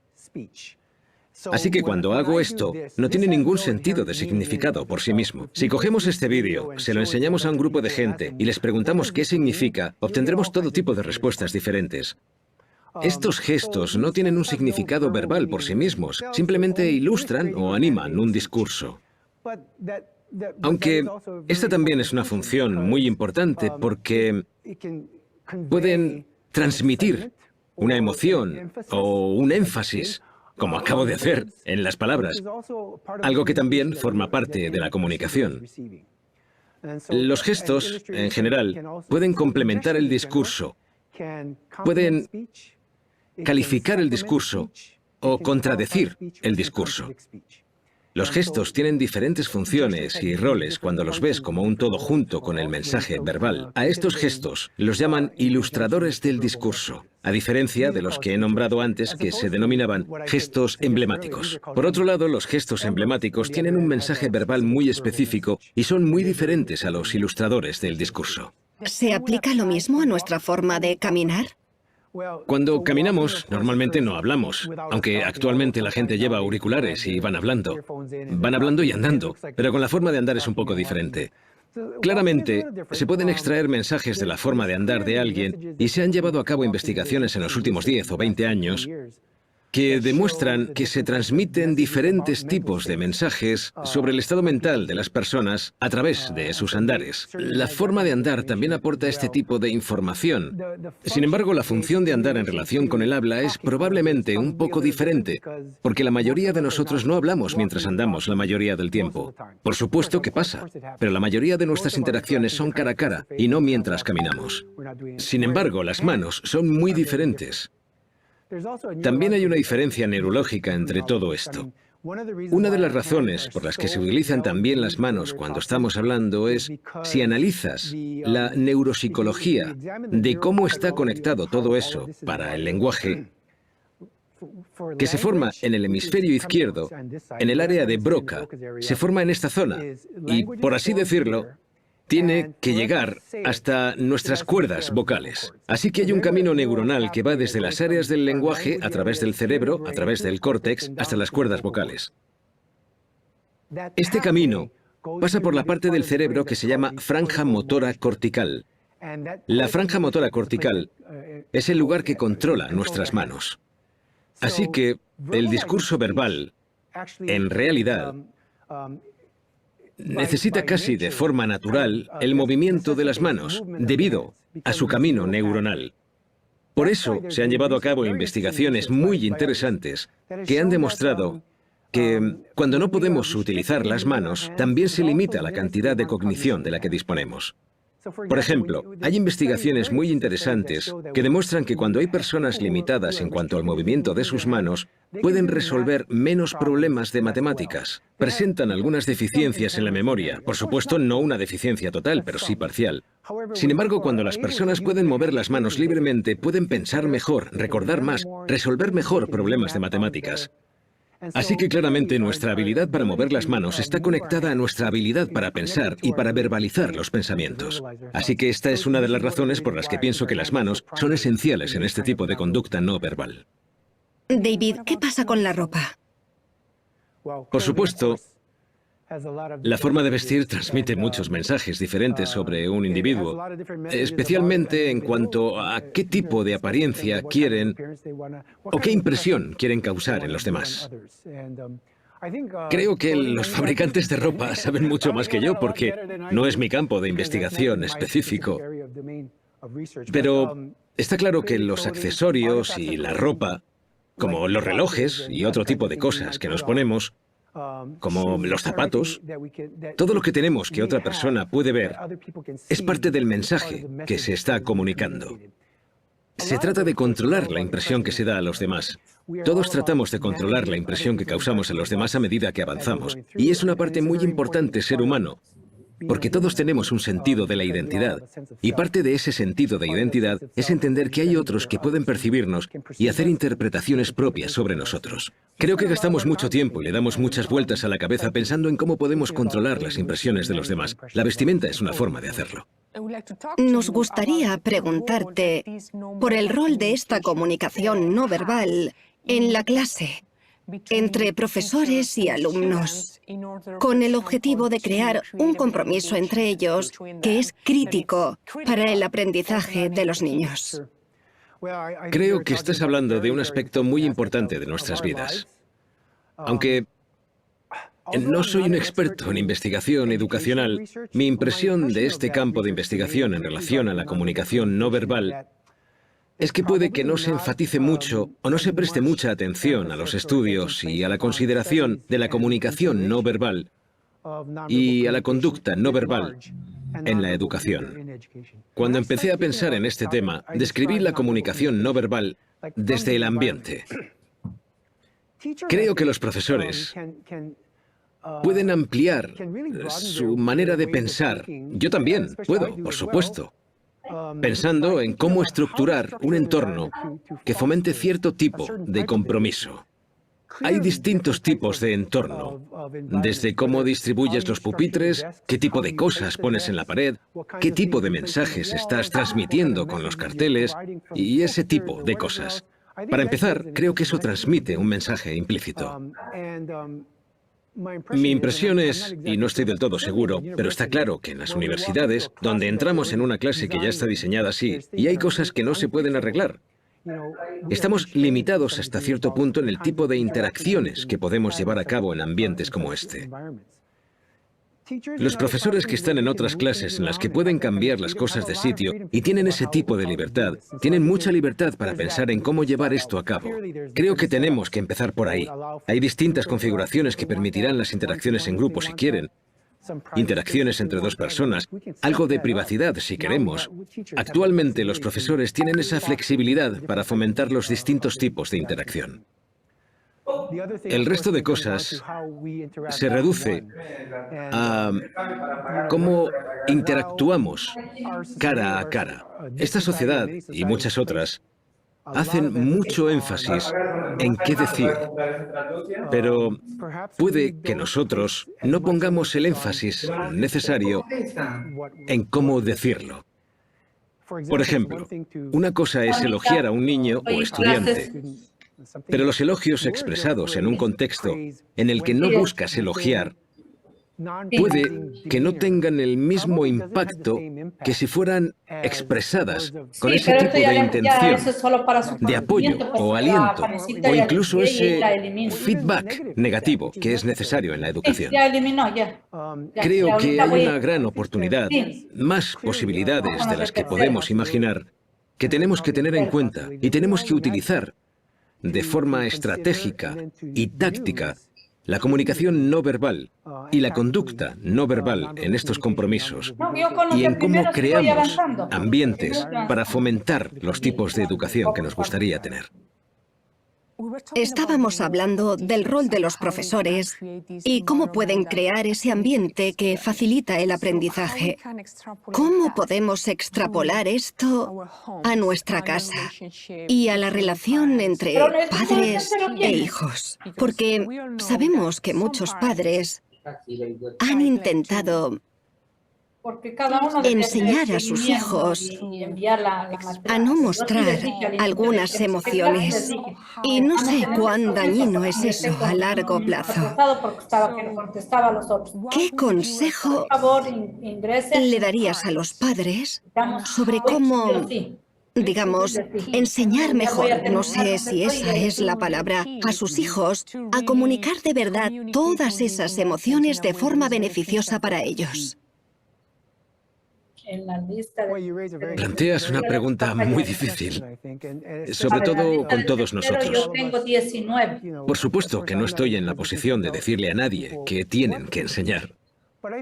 Así que cuando hago esto, no tiene ningún sentido de significado por sí mismo. Si cogemos este vídeo, se lo enseñamos a un grupo de gente y les preguntamos qué significa, obtendremos todo tipo de respuestas diferentes. Estos gestos no tienen un significado verbal por sí mismos, simplemente ilustran o animan un discurso. Aunque esta también es una función muy importante porque pueden transmitir una emoción o un énfasis, como acabo de hacer en las palabras, algo que también forma parte de la comunicación. Los gestos, en general, pueden complementar el discurso, pueden calificar el discurso o contradecir el discurso. Los gestos tienen diferentes funciones y roles cuando los ves como un todo junto con el mensaje verbal. A estos gestos los llaman ilustradores del discurso, a diferencia de los que he nombrado antes que se denominaban gestos emblemáticos. Por otro lado, los gestos emblemáticos tienen un mensaje verbal muy específico y son muy diferentes a los ilustradores del discurso. ¿Se aplica lo mismo a nuestra forma de caminar? Cuando caminamos, normalmente no hablamos, aunque actualmente la gente lleva auriculares y van hablando. Van hablando y andando, pero con la forma de andar es un poco diferente. Claramente, se pueden extraer mensajes de la forma de andar de alguien y se han llevado a cabo investigaciones en los últimos 10 o 20 años que demuestran que se transmiten diferentes tipos de mensajes sobre el estado mental de las personas a través de sus andares. La forma de andar también aporta este tipo de información. Sin embargo, la función de andar en relación con el habla es probablemente un poco diferente, porque la mayoría de nosotros no hablamos mientras andamos la mayoría del tiempo. Por supuesto que pasa, pero la mayoría de nuestras interacciones son cara a cara y no mientras caminamos. Sin embargo, las manos son muy diferentes. También hay una diferencia neurológica entre todo esto. Una de las razones por las que se utilizan también las manos cuando estamos hablando es si analizas la neuropsicología de cómo está conectado todo eso para el lenguaje, que se forma en el hemisferio izquierdo, en el área de Broca, se forma en esta zona y, por así decirlo, tiene que llegar hasta nuestras cuerdas vocales. Así que hay un camino neuronal que va desde las áreas del lenguaje, a través del cerebro, a través del córtex, hasta las cuerdas vocales. Este camino pasa por la parte del cerebro que se llama franja motora cortical. La franja motora cortical es el lugar que controla nuestras manos. Así que el discurso verbal, en realidad, necesita casi de forma natural el movimiento de las manos, debido a su camino neuronal. Por eso se han llevado a cabo investigaciones muy interesantes que han demostrado que cuando no podemos utilizar las manos, también se limita la cantidad de cognición de la que disponemos. Por ejemplo, hay investigaciones muy interesantes que demuestran que cuando hay personas limitadas en cuanto al movimiento de sus manos, pueden resolver menos problemas de matemáticas. Presentan algunas deficiencias en la memoria, por supuesto no una deficiencia total, pero sí parcial. Sin embargo, cuando las personas pueden mover las manos libremente, pueden pensar mejor, recordar más, resolver mejor problemas de matemáticas. Así que claramente nuestra habilidad para mover las manos está conectada a nuestra habilidad para pensar y para verbalizar los pensamientos. Así que esta es una de las razones por las que pienso que las manos son esenciales en este tipo de conducta no verbal. David, ¿qué pasa con la ropa? Por supuesto, la forma de vestir transmite muchos mensajes diferentes sobre un individuo, especialmente en cuanto a qué tipo de apariencia quieren o qué impresión quieren causar en los demás. Creo que los fabricantes de ropa saben mucho más que yo porque no es mi campo de investigación específico. Pero está claro que los accesorios y la ropa, como los relojes y otro tipo de cosas que nos ponemos, como los zapatos, todo lo que tenemos que otra persona puede ver es parte del mensaje que se está comunicando. Se trata de controlar la impresión que se da a los demás. Todos tratamos de controlar la impresión que causamos a los demás a medida que avanzamos, y es una parte muy importante ser humano, porque todos tenemos un sentido de la identidad, y parte de ese sentido de identidad es entender que hay otros que pueden percibirnos y hacer interpretaciones propias sobre nosotros. Creo que gastamos mucho tiempo y le damos muchas vueltas a la cabeza pensando en cómo podemos controlar las impresiones de los demás. La vestimenta es una forma de hacerlo. Nos gustaría preguntarte por el rol de esta comunicación no verbal en la clase, entre profesores y alumnos, con el objetivo de crear un compromiso entre ellos que es crítico para el aprendizaje de los niños. Creo que estás hablando de un aspecto muy importante de nuestras vidas. Aunque no soy un experto en investigación educacional, mi impresión de este campo de investigación en relación a la comunicación no verbal es que puede que no se enfatice mucho o no se preste mucha atención a los estudios y a la consideración de la comunicación no verbal y a la conducta no verbal en la educación. Cuando empecé a pensar en este tema, describí la comunicación no verbal desde el ambiente. Creo que los profesores pueden ampliar su manera de pensar. Yo también puedo, por supuesto, pensando en cómo estructurar un entorno que fomente cierto tipo de compromiso. Hay distintos tipos de entorno, desde cómo distribuyes los pupitres, qué tipo de cosas pones en la pared, qué tipo de mensajes estás transmitiendo con los carteles y ese tipo de cosas. Para empezar, creo que eso transmite un mensaje implícito. Mi impresión es, y no estoy del todo seguro, pero está claro que en las universidades, donde entramos en una clase que ya está diseñada así, y hay cosas que no se pueden arreglar. Estamos limitados hasta cierto punto en el tipo de interacciones que podemos llevar a cabo en ambientes como este. Los profesores que están en otras clases en las que pueden cambiar las cosas de sitio y tienen ese tipo de libertad, tienen mucha libertad para pensar en cómo llevar esto a cabo. Creo que tenemos que empezar por ahí. Hay distintas configuraciones que permitirán las interacciones en grupo si quieren. Interacciones entre dos personas, algo de privacidad si queremos. Actualmente los profesores tienen esa flexibilidad para fomentar los distintos tipos de interacción. El resto de cosas se reduce a cómo interactuamos cara a cara. Esta sociedad y muchas otras hacen mucho énfasis en qué decir, pero puede que nosotros no pongamos el énfasis necesario en cómo decirlo. Por ejemplo, una cosa es elogiar a un niño o estudiante, pero los elogios expresados en un contexto en el que no buscas elogiar puede que no tengan el mismo impacto que si fueran expresadas con ese tipo de intención, de apoyo o aliento, o incluso ese feedback negativo que es necesario en la educación. Creo que hay una gran oportunidad, más posibilidades de las que podemos imaginar, que tenemos que tener en cuenta y tenemos que utilizar de forma estratégica y táctica la comunicación no verbal y la conducta no verbal en estos compromisos y en cómo creamos ambientes para fomentar los tipos de educación que nos gustaría tener. Estábamos hablando del rol de los profesores y cómo pueden crear ese ambiente que facilita el aprendizaje. ¿Cómo podemos extrapolar esto a nuestra casa y a la relación entre padres e hijos? Porque sabemos que muchos padres han intentado enseñar a sus hijos a no mostrar algunas emociones. Y no sé cuán dañino es eso a largo plazo. ¿Qué consejo le darías a los padres sobre cómo, digamos, enseñar mejor, no sé si esa es la palabra, a sus hijos a comunicar de verdad todas esas emociones de forma beneficiosa para ellos? Planteas una pregunta muy difícil, sobre todo con todos nosotros. Yo tengo 19. Por supuesto que no estoy en la posición de decirle a nadie que tienen que enseñar.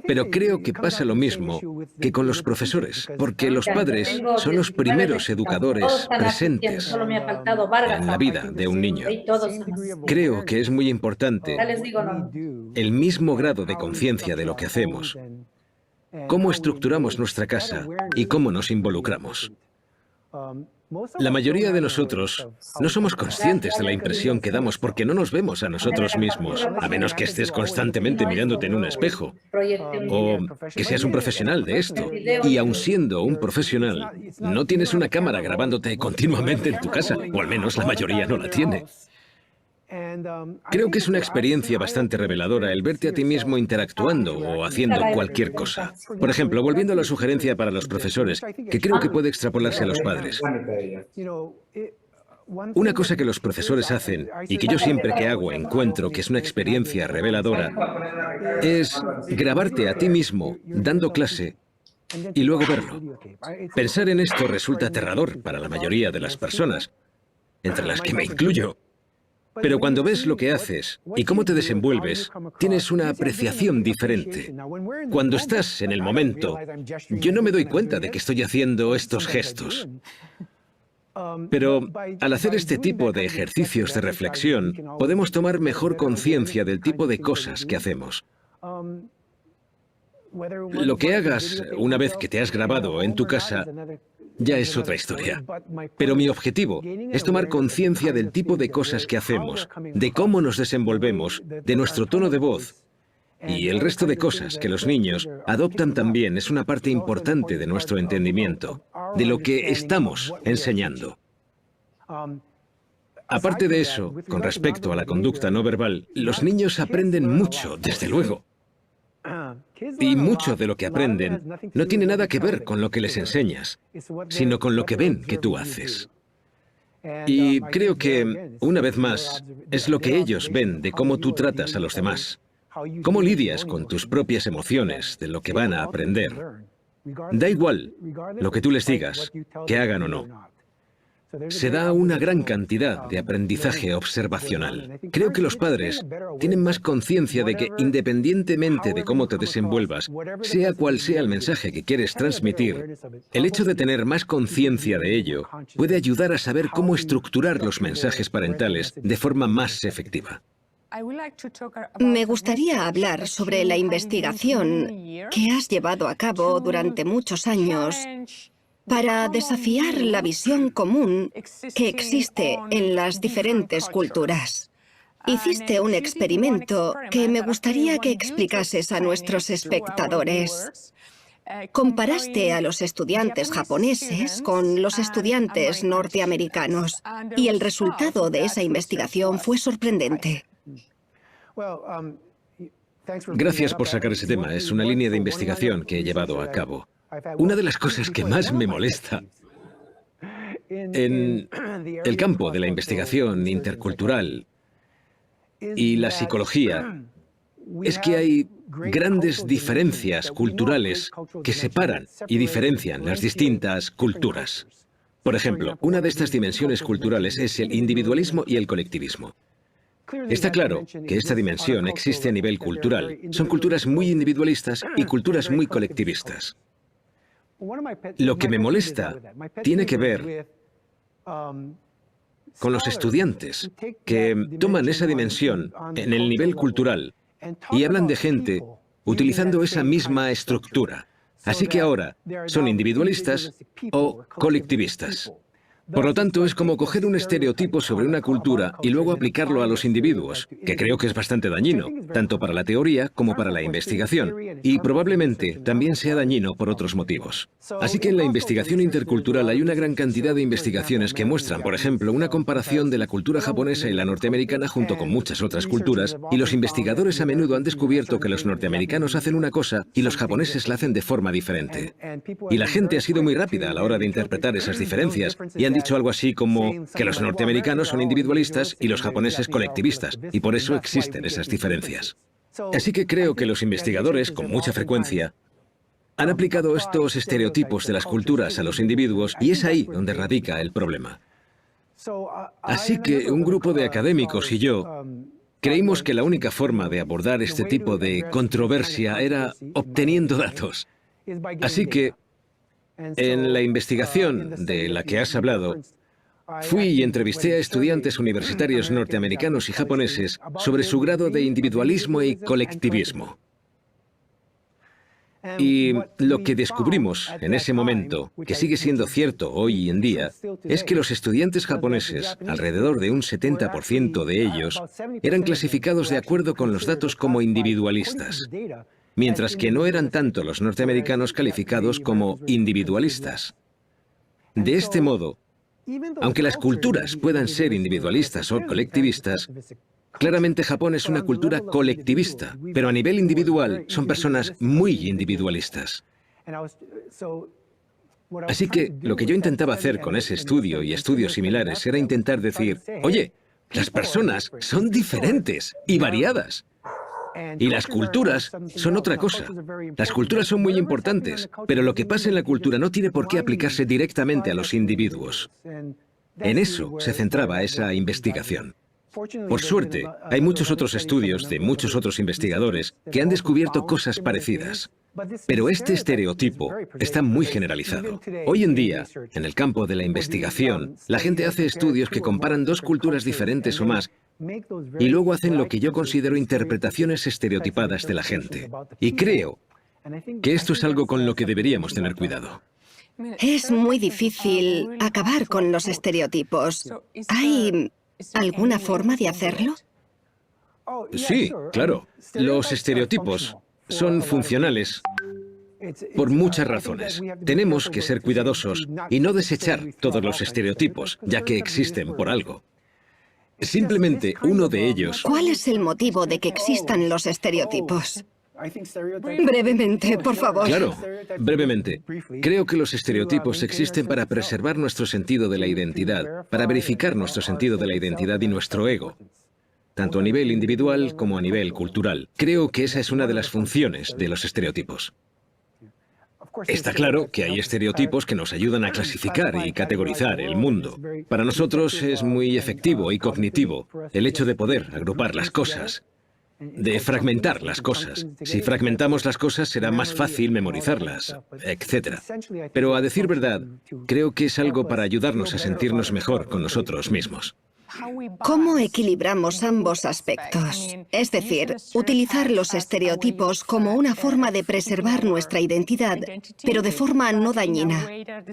Pero creo que pasa lo mismo que con los profesores, porque los padres son los primeros educadores presentes en la vida de un niño. Creo que es muy importante el mismo grado de conciencia de lo que hacemos, cómo estructuramos nuestra casa y cómo nos involucramos. La mayoría de nosotros no somos conscientes de la impresión que damos porque no nos vemos a nosotros mismos, a menos que estés constantemente mirándote en un espejo, o que seas un profesional de esto. Y aun siendo un profesional, no tienes una cámara grabándote continuamente en tu casa, o al menos la mayoría no la tiene. Creo que es una experiencia bastante reveladora el verte a ti mismo interactuando o haciendo cualquier cosa. Por ejemplo, volviendo a la sugerencia para los profesores, que creo que puede extrapolarse a los padres. Una cosa que los profesores hacen, y que yo siempre que hago encuentro que es una experiencia reveladora, es grabarte a ti mismo dando clase y luego verlo. Pensar en esto resulta aterrador para la mayoría de las personas, entre las que me incluyo. Pero cuando ves lo que haces y cómo te desenvuelves, tienes una apreciación diferente. Cuando estás en el momento, yo no me doy cuenta de que estoy haciendo estos gestos. Pero al hacer este tipo de ejercicios de reflexión, podemos tomar mejor conciencia del tipo de cosas que hacemos. Lo que hagas una vez que te has grabado en tu casa ya es otra historia. Pero mi objetivo es tomar conciencia del tipo de cosas que hacemos, de cómo nos desenvolvemos, de nuestro tono de voz. Y el resto de cosas que los niños adoptan también es una parte importante de nuestro entendimiento, de lo que estamos enseñando. Aparte de eso, con respecto a la conducta no verbal, los niños aprenden mucho, desde luego. Y mucho de lo que aprenden no tiene nada que ver con lo que les enseñas, sino con lo que ven que tú haces. Y creo que, una vez más, es lo que ellos ven de cómo tú tratas a los demás. Cómo lidias con tus propias emociones, de lo que van a aprender. Da igual lo que tú les digas, que hagan o no. Se da una gran cantidad de aprendizaje observacional. Creo que los padres tienen más conciencia de que, independientemente de cómo te desenvuelvas, sea cual sea el mensaje que quieres transmitir, el hecho de tener más conciencia de ello puede ayudar a saber cómo estructurar los mensajes parentales de forma más efectiva. Me gustaría hablar sobre la investigación que has llevado a cabo durante muchos años para desafiar la visión común que existe en las diferentes culturas. Hiciste un experimento que me gustaría que explicases a nuestros espectadores. Comparaste a los estudiantes japoneses con los estudiantes norteamericanos y el resultado de esa investigación fue sorprendente. Gracias por sacar ese tema. Es una línea de investigación que he llevado a cabo. Una de las cosas que más me molesta en el campo de la investigación intercultural y la psicología es que hay grandes diferencias culturales que separan y diferencian las distintas culturas. Por ejemplo, una de estas dimensiones culturales es el individualismo y el colectivismo. Está claro que esta dimensión existe a nivel cultural. Son culturas muy individualistas y culturas muy colectivistas. Lo que me molesta tiene que ver con los estudiantes que toman esa dimensión en el nivel cultural y hablan de gente utilizando esa misma estructura. Así que ahora son individualistas o colectivistas. Por lo tanto, es como coger un estereotipo sobre una cultura y luego aplicarlo a los individuos, que creo que es bastante dañino, tanto para la teoría como para la investigación, y probablemente también sea dañino por otros motivos. Así que en la investigación intercultural hay una gran cantidad de investigaciones que muestran, por ejemplo, una comparación de la cultura japonesa y la norteamericana junto con muchas otras culturas, y los investigadores a menudo han descubierto que los norteamericanos hacen una cosa y los japoneses la hacen de forma diferente. Y la gente ha sido muy rápida a la hora de interpretar esas diferencias, y han dicho algo así como que los norteamericanos son individualistas y los japoneses colectivistas, y por eso existen esas diferencias. Así que creo que los investigadores, con mucha frecuencia, han aplicado estos estereotipos de las culturas a los individuos, y es ahí donde radica el problema. Así que un grupo de académicos y yo creímos que la única forma de abordar este tipo de controversia era obteniendo datos. Así que en la investigación de la que has hablado, fui y entrevisté a estudiantes universitarios norteamericanos y japoneses sobre su grado de individualismo y colectivismo. Y lo que descubrimos en ese momento, que sigue siendo cierto hoy en día, es que los estudiantes japoneses, alrededor de un 70% de ellos, eran clasificados de acuerdo con los datos como individualistas, mientras que no eran tanto los norteamericanos calificados como individualistas. De este modo, aunque las culturas puedan ser individualistas o colectivistas, claramente Japón es una cultura colectivista, pero a nivel individual son personas muy individualistas. Así que lo que yo intentaba hacer con ese estudio y estudios similares era intentar decir, oye, las personas son diferentes y variadas. Y las culturas son otra cosa. Las culturas son muy importantes, pero lo que pasa en la cultura no tiene por qué aplicarse directamente a los individuos. En eso se centraba esa investigación. Por suerte, hay muchos otros estudios de muchos otros investigadores que han descubierto cosas parecidas. Pero este estereotipo está muy generalizado. Hoy en día, en el campo de la investigación, la gente hace estudios que comparan dos culturas diferentes o más y luego hacen lo que yo considero interpretaciones estereotipadas de la gente. Y creo que esto es algo con lo que deberíamos tener cuidado. Es muy difícil acabar con los estereotipos. ¿Hay alguna forma de hacerlo? Sí, claro. Los estereotipos son funcionales por muchas razones. Tenemos que ser cuidadosos y no desechar todos los estereotipos, ya que existen por algo. Simplemente uno de ellos... ¿Cuál es el motivo de que existan los estereotipos? Brevemente, por favor. Claro, brevemente. Creo que los estereotipos existen para preservar nuestro sentido de la identidad, para verificar nuestro sentido de la identidad y nuestro ego, tanto a nivel individual como a nivel cultural. Creo que esa es una de las funciones de los estereotipos. Está claro que hay estereotipos que nos ayudan a clasificar y categorizar el mundo. Para nosotros es muy efectivo y cognitivo el hecho de poder agrupar las cosas, de fragmentar las cosas. Si fragmentamos las cosas será más fácil memorizarlas, etc. Pero a decir verdad, creo que es algo para ayudarnos a sentirnos mejor con nosotros mismos. ¿Cómo equilibramos ambos aspectos? Es decir, utilizar los estereotipos como una forma de preservar nuestra identidad, pero de forma no dañina,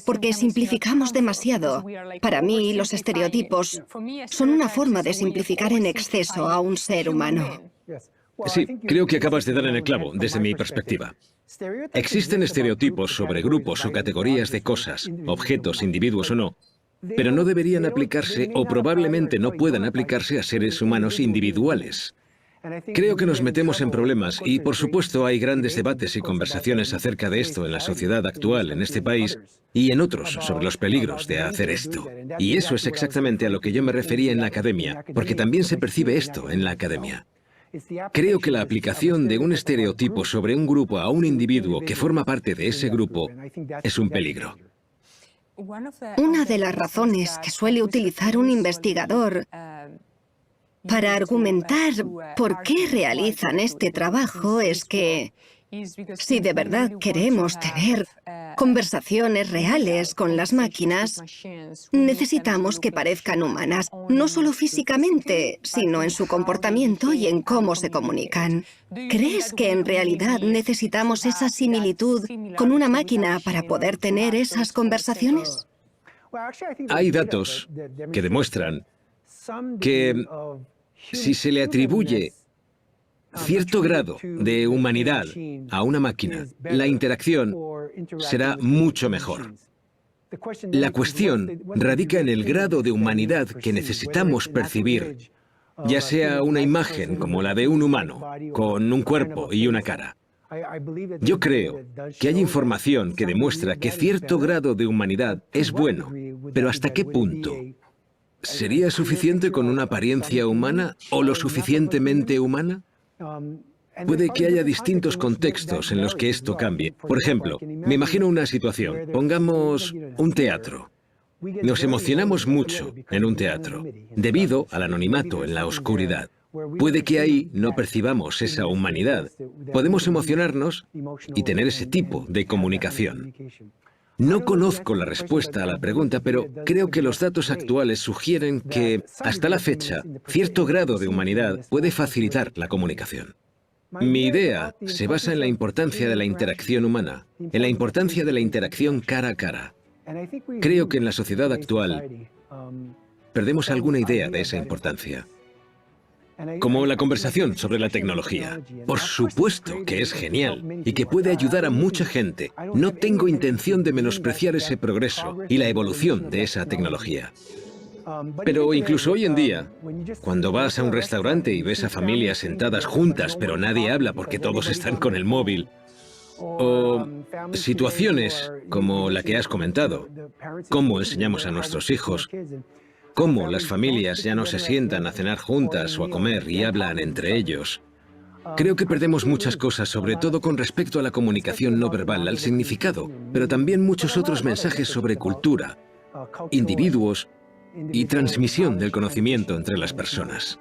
porque simplificamos demasiado. Para mí, los estereotipos son una forma de simplificar en exceso a un ser humano. Sí, creo que acabas de dar en el clavo, desde mi perspectiva. Existen estereotipos sobre grupos o categorías de cosas, objetos, individuos o no, pero no deberían aplicarse o probablemente no puedan aplicarse a seres humanos individuales. Creo que nos metemos en problemas y, por supuesto, hay grandes debates y conversaciones acerca de esto en la sociedad actual, en este país y en otros, sobre los peligros de hacer esto. Y eso es exactamente a lo que yo me refería en la academia, porque también se percibe esto en la academia. Creo que la aplicación de un estereotipo sobre un grupo a un individuo que forma parte de ese grupo es un peligro. Una de las razones que suele utilizar un investigador para argumentar por qué realizan este trabajo es que si de verdad queremos tener conversaciones reales con las máquinas, necesitamos que parezcan humanas, no solo físicamente, sino en su comportamiento y en cómo se comunican. ¿Crees que en realidad necesitamos esa similitud con una máquina para poder tener esas conversaciones? Hay datos que demuestran que si se le atribuye cierto grado de humanidad a una máquina, la interacción será mucho mejor. La cuestión radica en el grado de humanidad que necesitamos percibir, ya sea una imagen como la de un humano, con un cuerpo y una cara. Yo creo que hay información que demuestra que cierto grado de humanidad es bueno, pero ¿hasta qué punto? ¿Sería suficiente con una apariencia humana o lo suficientemente humana? Puede que haya distintos contextos en los que esto cambie. Por ejemplo, me imagino una situación. Pongamos un teatro. Nos emocionamos mucho en un teatro, debido al anonimato en la oscuridad. Puede que ahí no percibamos esa humanidad. Podemos emocionarnos y tener ese tipo de comunicación. No conozco la respuesta a la pregunta, pero creo que los datos actuales sugieren que, hasta la fecha, cierto grado de humanidad puede facilitar la comunicación. Mi idea se basa en la importancia de la interacción humana, en la importancia de la interacción cara a cara. Creo que en la sociedad actual perdemos alguna idea de esa importancia. Como la conversación sobre la tecnología. Por supuesto que es genial y que puede ayudar a mucha gente. No tengo intención de menospreciar ese progreso y la evolución de esa tecnología. Pero incluso hoy en día, cuando vas a un restaurante y ves a familias sentadas juntas pero nadie habla porque todos están con el móvil, o situaciones como la que has comentado, cómo enseñamos a nuestros hijos, cómo las familias ya no se sientan a cenar juntas o a comer y hablan entre ellos. Creo que perdemos muchas cosas, sobre todo con respecto a la comunicación no verbal, al significado, pero también muchos otros mensajes sobre cultura, individuos y transmisión del conocimiento entre las personas.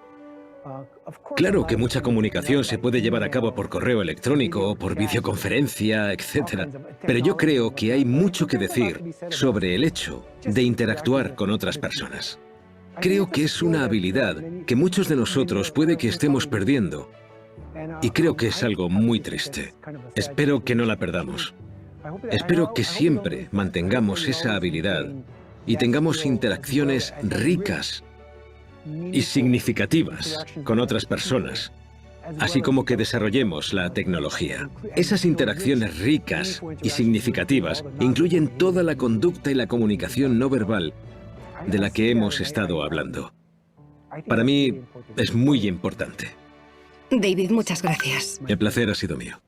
Claro que mucha comunicación se puede llevar a cabo por correo electrónico, por videoconferencia, etc. Pero yo creo que hay mucho que decir sobre el hecho de interactuar con otras personas. Creo que es una habilidad que muchos de nosotros puede que estemos perdiendo. Y creo que es algo muy triste. Espero que no la perdamos. Espero que siempre mantengamos esa habilidad y tengamos interacciones ricas y significativas con otras personas, así como que desarrollemos la tecnología. Esas interacciones ricas y significativas incluyen toda la conducta y la comunicación no verbal de la que hemos estado hablando. Para mí es muy importante. David, muchas gracias. El placer ha sido mío.